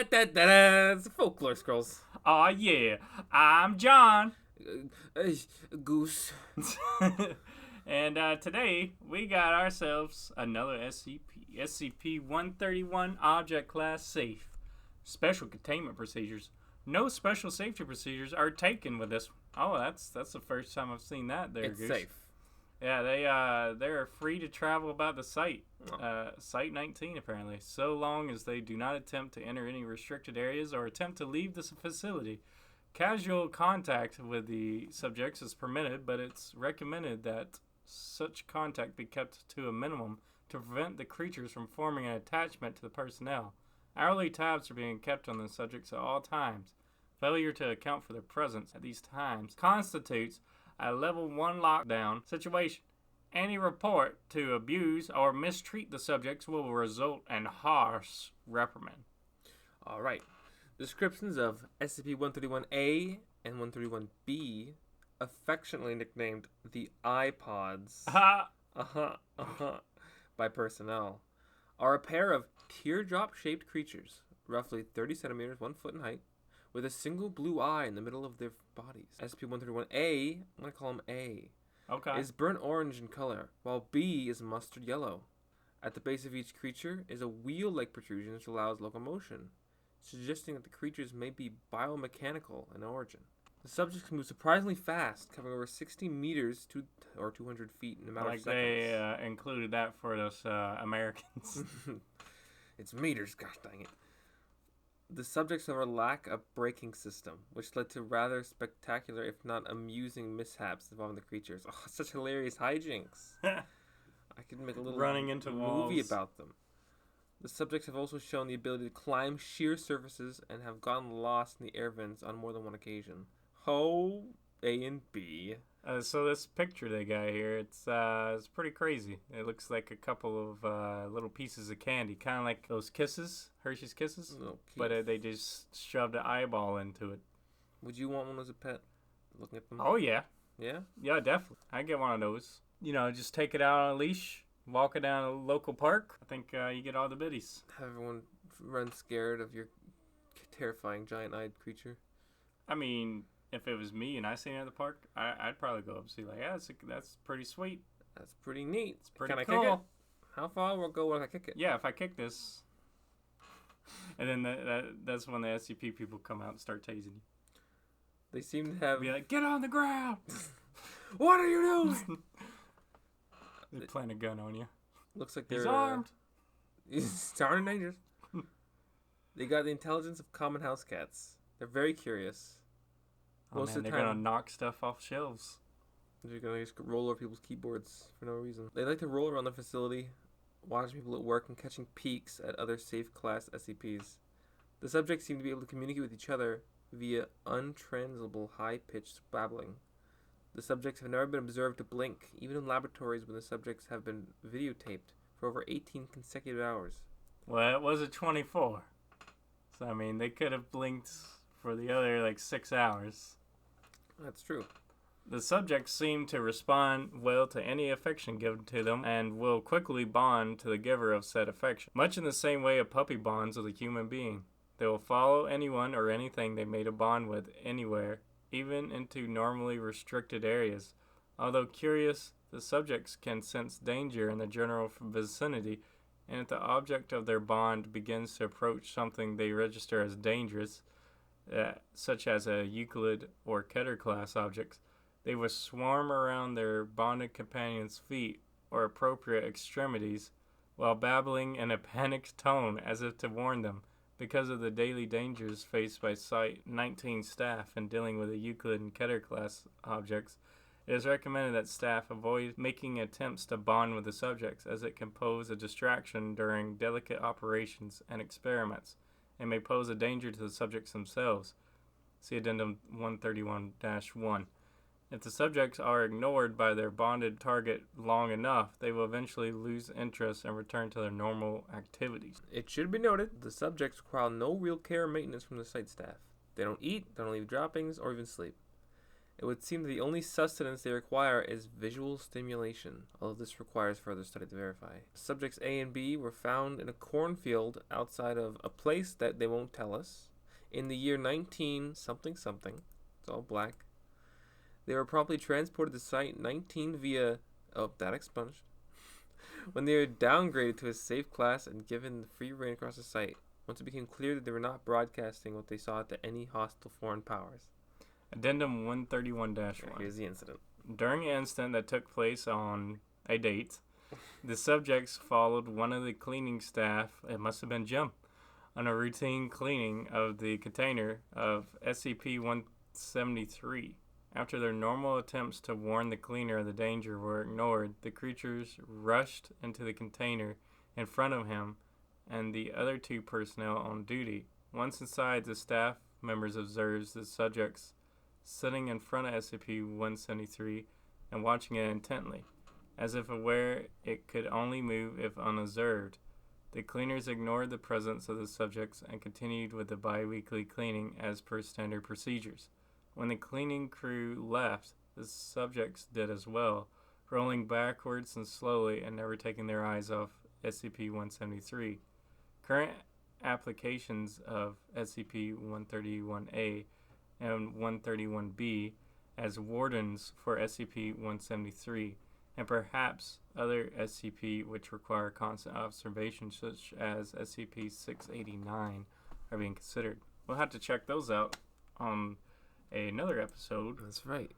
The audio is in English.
It's the Folklore Scrolls. Aw, yeah. I'm John. Goose. And today we got ourselves another SCP-131 Object Class Safe. Special containment procedures. No special safety procedures are taken with this. Oh, that's the first time I've seen that there, It's Goose. safe. Yeah, they're free to travel about the site. Site 19 apparently, so long as they do not attempt to enter any restricted areas or attempt to leave the facility. Casual contact with the subjects is permitted, but it's recommended that such contact be kept to a minimum to prevent the creatures from forming an attachment to the personnel. Hourly tabs are being kept on the subjects at all times. Failure to account for their presence at these times constitutes a level 1 lockdown situation. Any report to abuse or mistreat the subjects will result in harsh reprimand. All right. Descriptions of SCP-131A and 131B, affectionately nicknamed the iPods, by personnel, are a pair of teardrop-shaped creatures, roughly 30 centimeters, 1 foot in height, with a single blue eye in the middle of their bodies. SCP-131A, I'm going to call him A, is burnt orange in color, while B is mustard yellow. At the base of each creature is a wheel-like protrusion which allows locomotion, suggesting that the creatures may be biomechanical in origin. The subjects can move surprisingly fast, covering over 60 meters or 200 feet in a matter of seconds. They included that for us Americans. It's meters, gosh dang it. The subjects have a lack of braking system, which led to rather spectacular, if not amusing, mishaps involving the creatures. Oh, such hilarious hijinks. I could make a little Running into movie walls. about them. The subjects have also shown the ability to climb sheer surfaces and have gotten lost in the air vents on more than one occasion. Ho, A and B. So this picture they got here, it's pretty crazy. It looks like a couple of little pieces of candy, kind of like those Kisses, Hershey's Kisses, but they just shoved an eyeball into it. Would you want one as a pet? Looking at them. Oh yeah. Yeah. Yeah, definitely. I get one of those. You know, just take it out on a leash, walk it down a local park. I think you get all the biddies. Have everyone run scared of your terrifying giant-eyed creature. I mean, if it was me and I seen it at the park, I'd probably go up and see, like, yeah, that's pretty sweet. That's pretty neat. It's pretty Can cool. I kick it? How far will it go when I kick it? Yeah, if I kick this. And then that's when the SCP people come out and start tasing you. They seem to have... Be like, get on the ground! What are you doing? They plant a gun on you. Looks like they're... He's armed. He's armed and dangerous. They got the intelligence of common house cats. They're very curious. Oh man, they're gonna knock stuff off shelves. They're gonna just roll over people's keyboards for no reason. They like to roll around the facility, watching people at work and catching peeks at other safe class SCPs. The subjects seem to be able to communicate with each other via untranslatable high-pitched babbling. The subjects have never been observed to blink, even in laboratories when the subjects have been videotaped for over 18 consecutive hours. Well, it was a 24. So, I mean, they could have blinked for the other, 6 hours. That's true. The subjects seem to respond well to any affection given to them and will quickly bond to the giver of said affection, much in the same way a puppy bonds with a human being. They will follow anyone or anything they made a bond with anywhere, even into normally restricted areas. Although curious, the subjects can sense danger in the general vicinity, and if the object of their bond begins to approach something they register as dangerous, such as a Euclid or Keter class objects, they will swarm around their bonded companion's feet or appropriate extremities while babbling in a panicked tone as if to warn them. Because of the daily dangers faced by Site 19 staff in dealing with the Euclid and Keter class objects, it is recommended that staff avoid making attempts to bond with the subjects, as it can pose a distraction during delicate operations and experiments, and may pose a danger to the subjects themselves. See Addendum 131-1. If the subjects are ignored by their bonded target long enough, they will eventually lose interest and return to their normal activities. It should be noted, the subjects require no real care or maintenance from the site staff. They don't eat, they don't leave droppings, or even sleep. It would seem that the only sustenance they require is visual stimulation, although this requires further study to verify. Subjects A and B were found in a cornfield outside of a place that they won't tell us in the year 19 something something. It's all black. They were promptly transported to Site 19 via... Oh, that expunged. When they were downgraded to a safe class and given free reign across the site, once it became clear that they were not broadcasting what they saw to any hostile foreign powers. Addendum 131-1. Here's the incident. During an incident that took place on a date, the subjects followed one of the cleaning staff, it must have been Jim, on a routine cleaning of the container of SCP-173. After their normal attempts to warn the cleaner of the danger were ignored, the creatures rushed into the container in front of him and the other two personnel on duty. Once inside, the staff members observed the subjects sitting in front of SCP-173 and watching it intently, as if aware it could only move if unobserved. The cleaners ignored the presence of the subjects and continued with the bi-weekly cleaning as per standard procedures. When the cleaning crew left, the subjects did as well, rolling backwards and slowly and never taking their eyes off SCP-173. Current applications of SCP-131A and 131B as wardens for SCP-173, and perhaps other SCP which require constant observation, such as SCP-689, are being considered. We'll have to check those out on another episode. That's right.